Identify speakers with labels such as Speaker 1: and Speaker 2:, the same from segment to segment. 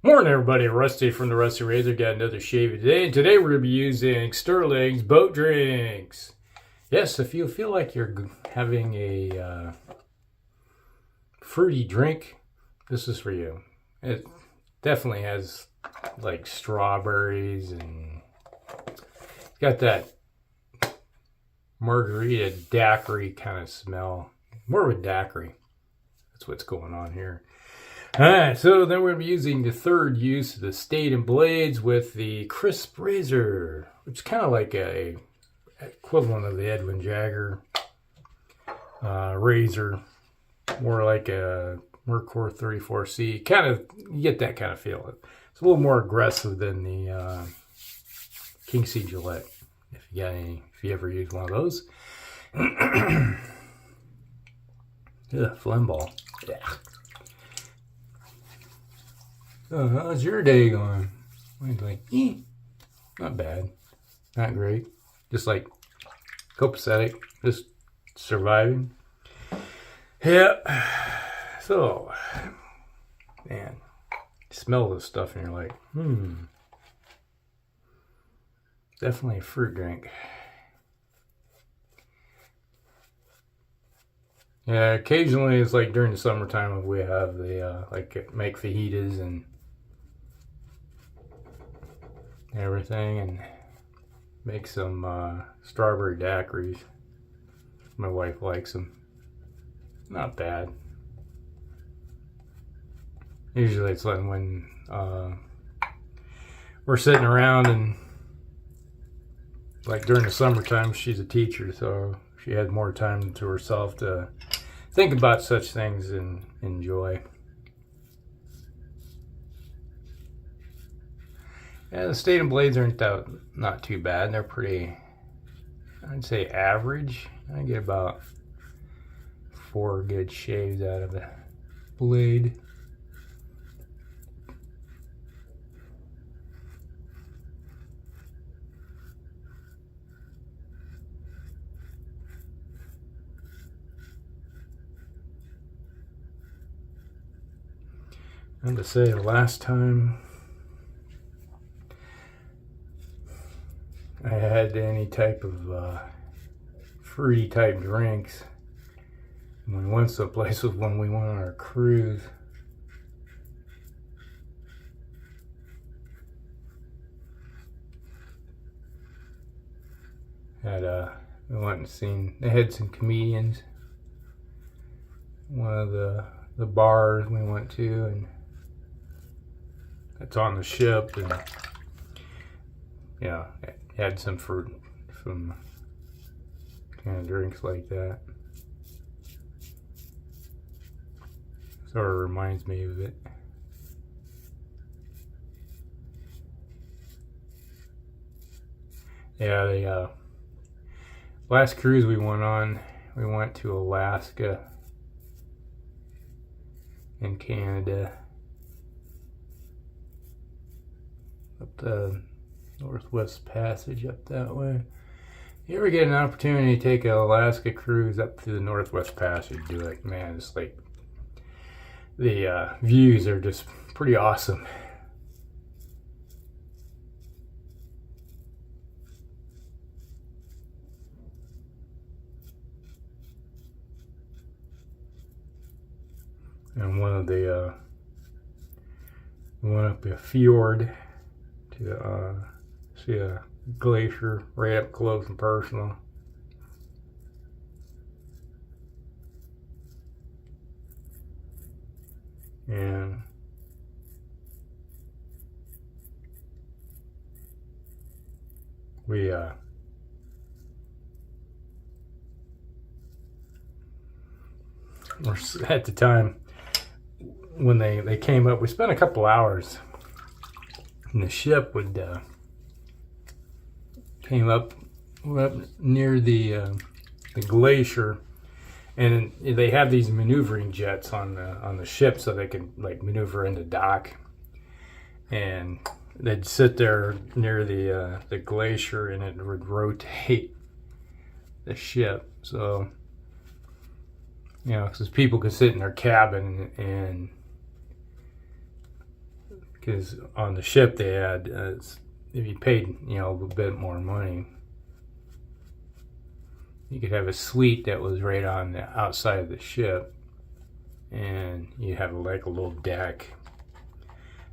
Speaker 1: Morning, everybody. Rusty from the Rusty Razor. Got another shave today. And today we're going to be using Stirling's boat drinks. Yes, if you feel like you're having a fruity drink, this is for you. It definitely has like strawberries and it's got that margarita daiquiri kind of smell. More of a daiquiri. That's what's going on here. Alright, so then we're going to be using the third use of the Statum blades with the Krisp razor, which is kind of like a equivalent of the Edwin Jagger razor, more like a Mercor 34C. Kind of, you get that kind of feel. It's a little more aggressive than the King C Gillette, if you ever use one of those. Yeah, phlegm ball. Yeah. So how's your day going? Like, not bad, not great, just like copacetic, just surviving. Yeah. So, man, you smell this stuff and you're like, definitely a fruit drink. Yeah, occasionally it's like during the summertime we have the make fajitas and everything, and make some strawberry daiquiris. My wife likes them. Not bad. Usually it's like when we're sitting around, and like during the summertime, she's a teacher, so she had more time to herself to think about such things and enjoy. Yeah, the Statum blades aren't not too bad. They're pretty, I'd say average. I get about 4 good shaves out of the blade. And to say the last time I had any type of fruity type drinks when we went someplace was when we went on our cruise. We went and seen, they had some comedians. One of the bars we went to, and it's on the ship, and yeah, it had some fruit, some kind of drinks like that. Sort of reminds me of it. Yeah, the last cruise we went on, we went to Alaska and Canada, up the Northwest Passage up that way. If you ever get an opportunity to take an Alaska cruise up through the Northwest Passage, do it. Man, it's like the views are just pretty awesome. And one of the we went up a fjord to see a glacier right up close and personal. And we were at the time when they came up, we spent a couple hours, and the ship would came up near the glacier, and they have these maneuvering jets on the ship so they can like maneuver into dock, and they'd sit there near the glacier, and it would rotate the ship. So, because people could sit in their cabin and because on the ship they had, if you paid, you know, a bit more money, you could have a suite that was right on the outside of the ship, and you have like a little deck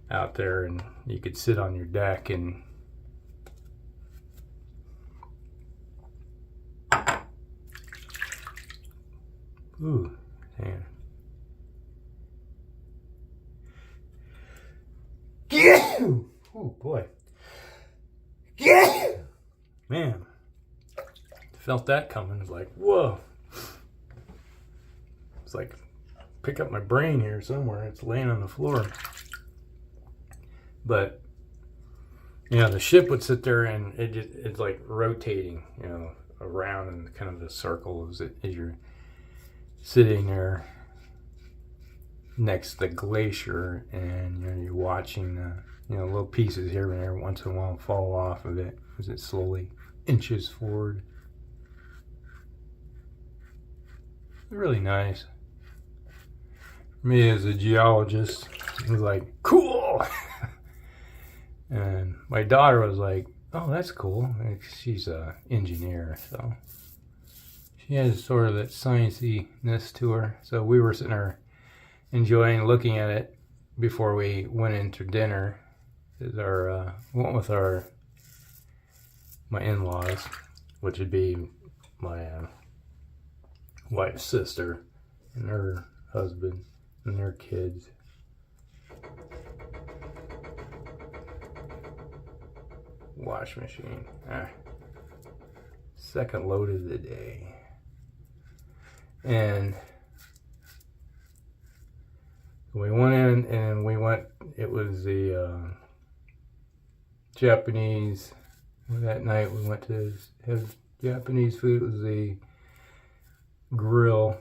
Speaker 1: out there, and you could sit on your deck and ooh, damn. Oh boy. Man. Felt that coming. It's like, whoa. It's like, pick up my brain here somewhere. It's laying on the floor. But, you know, the ship would sit there and it's like rotating, you know, around in kind of a circle as you're sitting there next to the glacier, and you know, you're watching you know, little pieces here and there once in a while fall off of it as it slowly inches forward. Really nice. Me as a geologist was like, cool. And my daughter was like, oh, that's cool. She's an engineer, so she has sort of that sciencey-ness to her. So we were sitting there enjoying looking at it before we went into dinner. Went with my in-laws, which would be my wife's sister and her husband and their kids. Wash machine. Second load of the day. And we went in and it was the Japanese. That night we went to have Japanese food. It was the grill.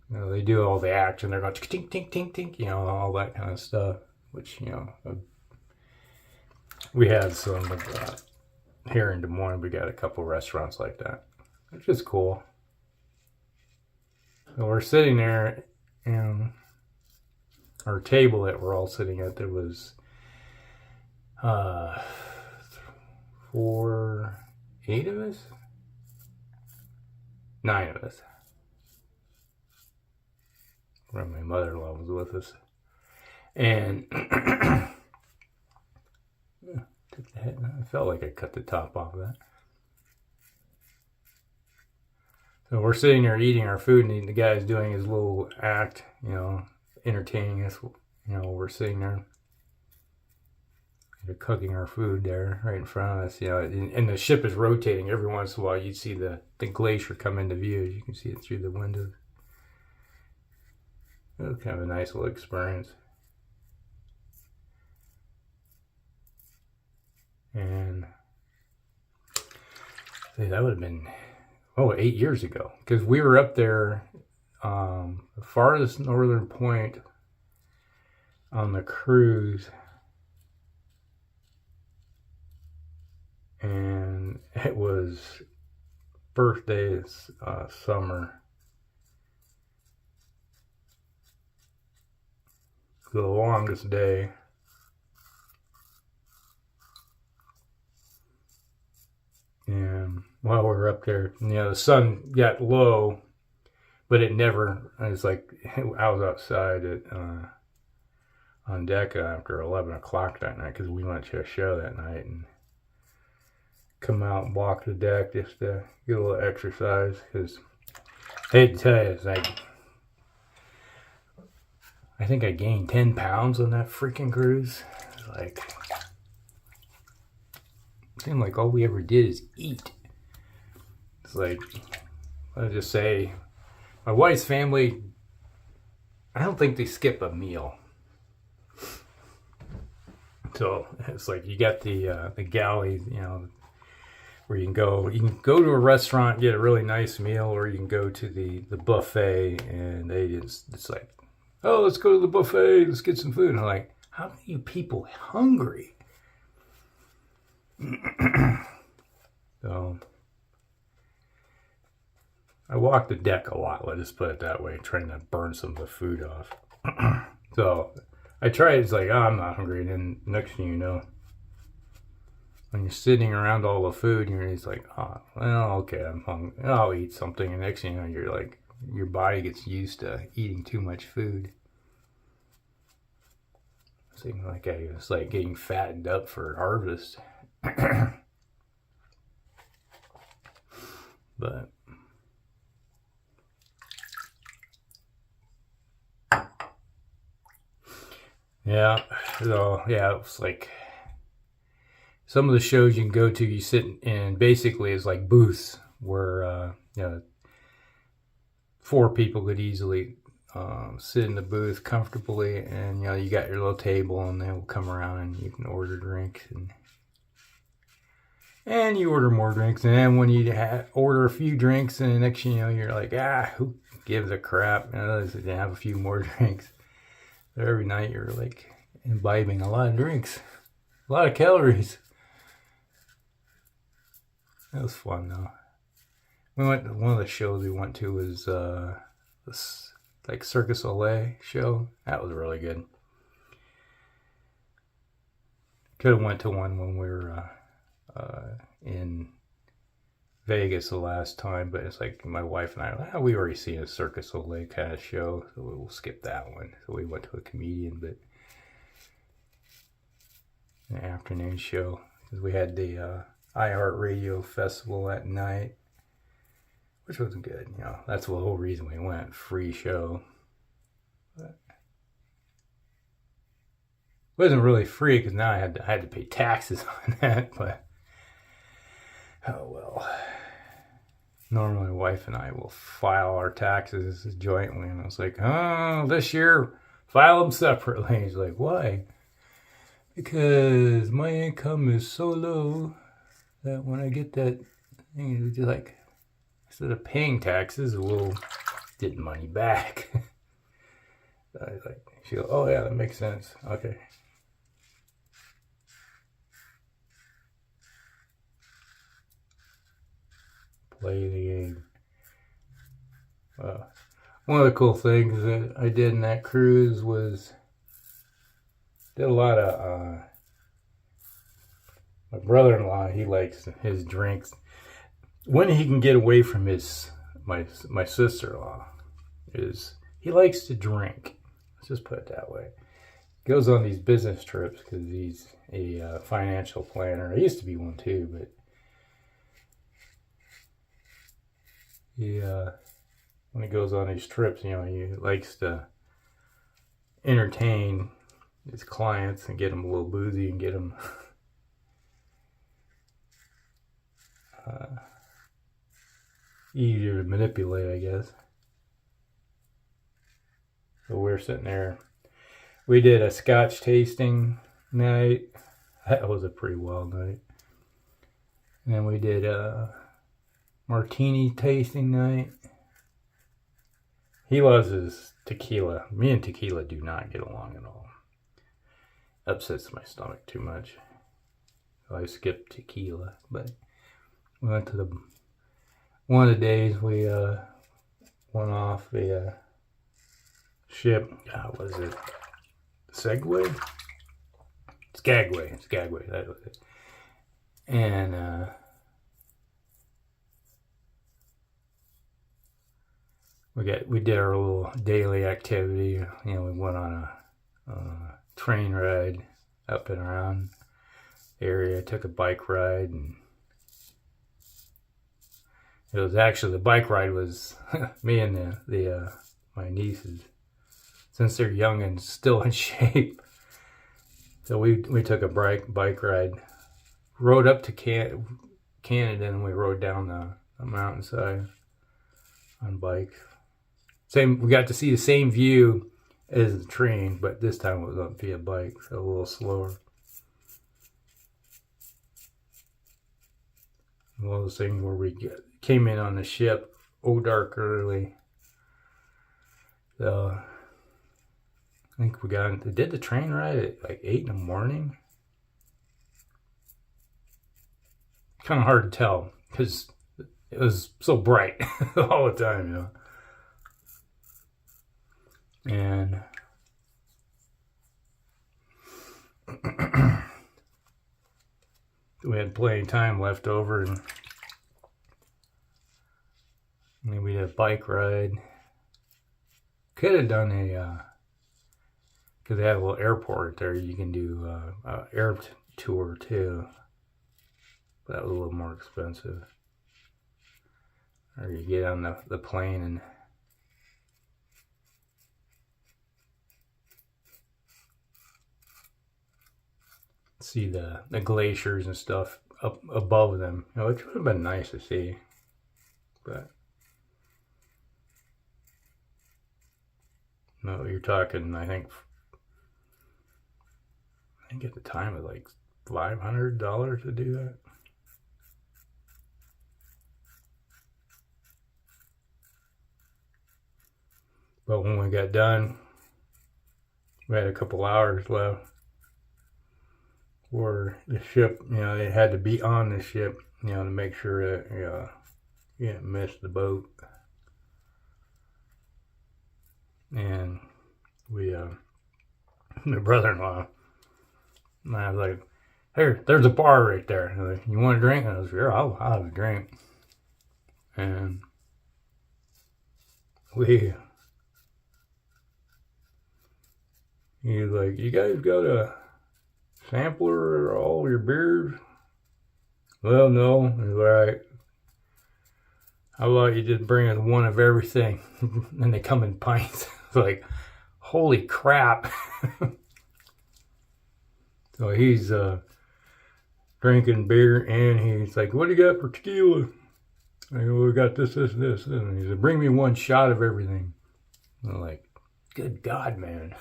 Speaker 1: You know, they do all the action. They're going tink, tink, tink, tink, you know, all that kind of stuff, which, you know, we had some of that here in Des Moines. We got a couple restaurants like that, which is cool. So we're sitting there, and our table that we're all sitting at, there was 8 of us? 9 of us. Where my mother-in-law was with us. And took the head. I felt like I cut the top off of that. So we're sitting there eating our food, and the guy's doing his little act, you know, entertaining us. You know, we're sitting there. They're cooking our food there right in front of us, you know, and the ship is rotating. Every once in a while, you see the glacier come into view. You can see it through the windows. It was kind of a nice little experience. And that would have been, 8 years ago. Because we were up there, the farthest northern point on the cruise. And it was birthday summer. The longest day. And while we were up there, you know, the sun got low, but it never, it's like, I was outside on deck after 11 o'clock that night, because we went to a show that night, and come out and walk the deck just to get a little exercise, because I hate to tell you, it's like, I think I gained 10 pounds on that freaking cruise. It's like, it seemed like all we ever did is eat. It's like, I'll just say, my wife's family, I don't think they skip a meal. So it's like, you got the galley, you know, where you can go to a restaurant, get a really nice meal, or you can go to the buffet, and it's like, oh, let's go to the buffet, let's get some food. And I'm like, how are you people hungry? So I walk the deck a lot, let's just put it that way, trying to burn some of the food off. So I tried. It's like, oh, I'm not hungry. And then next thing you know, when you're sitting around all the food, you're just like, oh, well, okay, I'm hungry. I'll eat something. And next thing you know, you're like, your body gets used to eating too much food. It's like getting fattened up for harvest. But yeah, so yeah, it was like some of the shows you can go to, you sit in basically it's like booths where you know, 4 people could easily sit in the booth comfortably, and you know, you got your little table, and they will come around and you can order drinks, and you order more drinks, and then when you order a few drinks, and the next thing you know, you're like, who gives a crap? You know, they have a few more drinks. So every night you're like imbibing a lot of drinks, a lot of calories. It was fun though. We went to one of the shows we went to was this like Circus Olay show. That was really good. Could have went to one when we were in Vegas the last time, but it's like my wife and I were like, we already seen a Circus Olay kind of show, so we'll skip that one. So we went to a comedian, but an afternoon show, because we had the iHeartRadio festival that night, which wasn't good. You know, that's the whole reason we went. Free show. But it wasn't really free because now I had to pay taxes on that, but oh well. Normally my wife and I will file our taxes jointly, and I was like, oh, this year file them separately. He's like, why? Because my income is so low that when I get that thing, it's like, instead of paying taxes, we'll get money back. So I was like, she goes, oh yeah, that makes sense. Okay. Play the game. One of the cool things that I did in that cruise was did a lot of my brother-in-law, he likes his drinks when he can get away from my sister-in-law, is he likes to drink. Let's just put it that way. He goes on these business trips because he's a financial planner. I used to be one too, but he when he goes on these trips, you know, he likes to entertain his clients and get them a little boozy and get them easier to manipulate, I guess. So we're sitting there. We did a Scotch tasting night. That was a pretty wild night. And then we did a martini tasting night. He loves his tequila. Me and tequila do not get along at all. Upsets my stomach too much. So I skipped tequila. But we went to one of the days we went off the ship. What was it? Segway? Skagway. That was it. And we did our little daily activity. You know, we went on a train ride up and around the area. Took a bike ride, and it was actually, the bike ride was me and my nieces, since they're young and still in shape. So we took a bike ride, rode up to Canada, and we rode down the mountainside on bike. We got to see the same view as the train, but this time it was on via bike, so a little slower. One of those things where we came in on the ship, dark early. So I think we did the train ride at like 8 in the morning. Kind of hard to tell because it was so bright all the time, you know. And we had plenty of time left over, and maybe we did a bike ride. Could have done a, because they have a little airport there, you can do a air tour too. But that was a little more expensive. Or you get on the plane and see the glaciers and stuff up above them, which would have been nice to see. But no, you're talking, I think at the time it was like $500 to do that. But when we got done, we had a couple hours left for the ship. They had to be on the ship, to make sure that you didn't miss the boat. And we, my brother-in-law, and I was like, "Here, there's a bar right there. Like, you want a drink?" And I was like, "Sure, I'll have a drink." And he's like, "You guys got a sampler of all your beers?" "Well, no." He's like, "All right. How about you just bring us one of everything?" And they come in pints. It's like, holy crap. So he's drinking beer, and he's like, "What do you got for tequila?" I go, "We got this. And he said, "Bring me one shot of everything." I'm like, good God, man.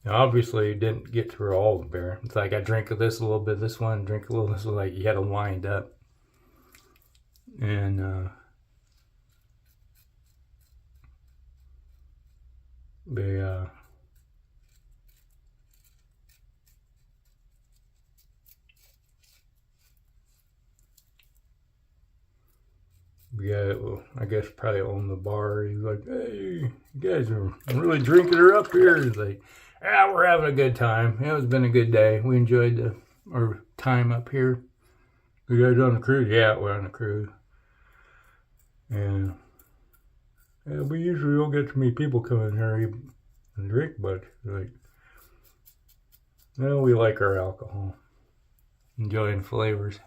Speaker 1: Obviously, didn't get through all the beer. It's like I drink this a little bit, this one, drink a little, this was like you had to wind up. And they well, I guess probably owned the bar. He's like, "Hey, you guys are really drinking her up here." He's like, "Yeah, we're having a good time. It's been a good day. We enjoyed our time up here." "You guys on a cruise?" "Yeah, we're on a cruise." And we usually don't get too many people coming here and drink, but like, we like our alcohol, enjoying flavors.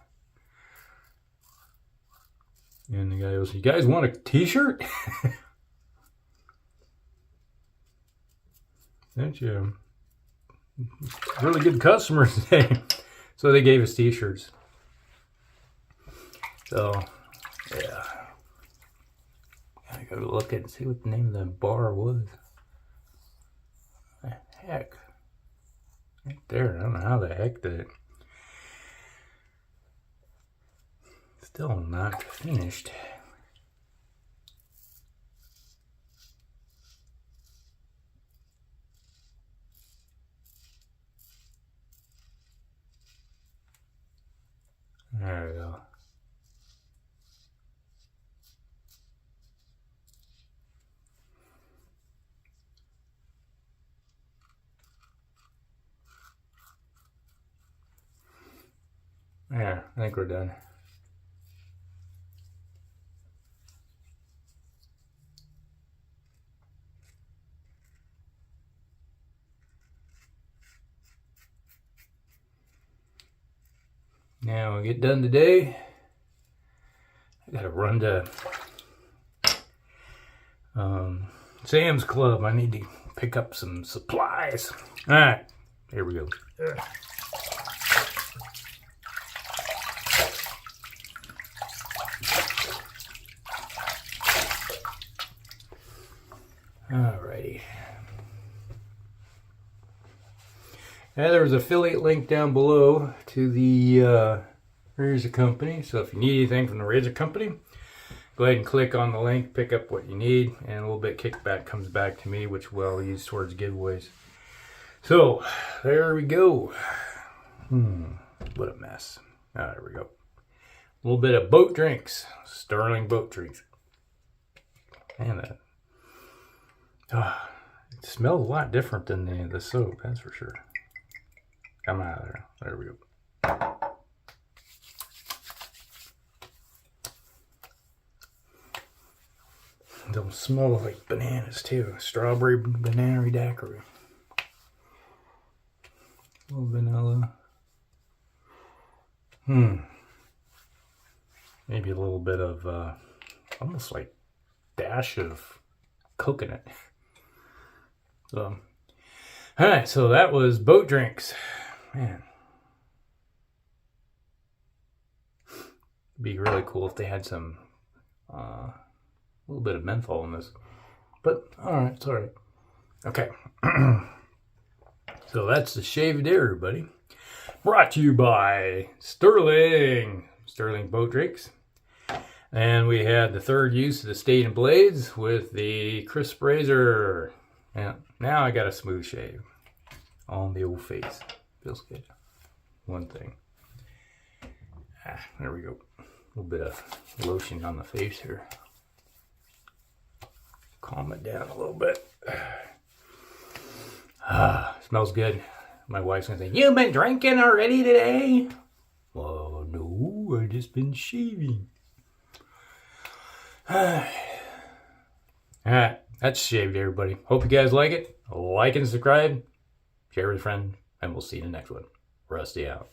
Speaker 1: And the guy goes, "You guys want a t-shirt?" That's really good customers today. So they gave us t-shirts. So, yeah. I gotta look and see what the name of the bar was. The heck. Right there. I don't know how the heck did it. Still not finished. There we go. There, I think we're done. Now we get done today. I gotta run to Sam's Club. I need to pick up some supplies. All right, here we go. Alrighty. And there's an affiliate link down below to the Razor Company. So if you need anything from the Razor Company, go ahead and click on the link, pick up what you need, and a little bit kickback comes back to me, which we'll use towards giveaways. So there we go. What a mess. There we go. A little bit of boat drinks, Stirling boat drinks. And It smells a lot different than the soap, that's for sure. Come out of there. There we go. Don't smell like bananas too. Strawberry banana daiquiri. A little vanilla. Maybe a little bit of almost like dash of coconut. So, all right. So that was boat drinks. Man, it'd be really cool if they had some a little bit of menthol in this. But all right, it's all right. Okay. So that's the Shave Day, everybody. Brought to you by Stirling boat drinks. And we had the third use of the Statum blades with the Krisp razor. And now I got a smooth shave on the old face. Feels good. One thing. There we go. A little bit of lotion on the face here. Calm it down a little bit. Smells good. My wife's gonna say, "You've been drinking already today?" Well, no, I've just been shaving. Alright, that's Shaved, everybody. Hope you guys like it. Like and subscribe. Share with a friend, and we'll see you in the next one. Rusty out.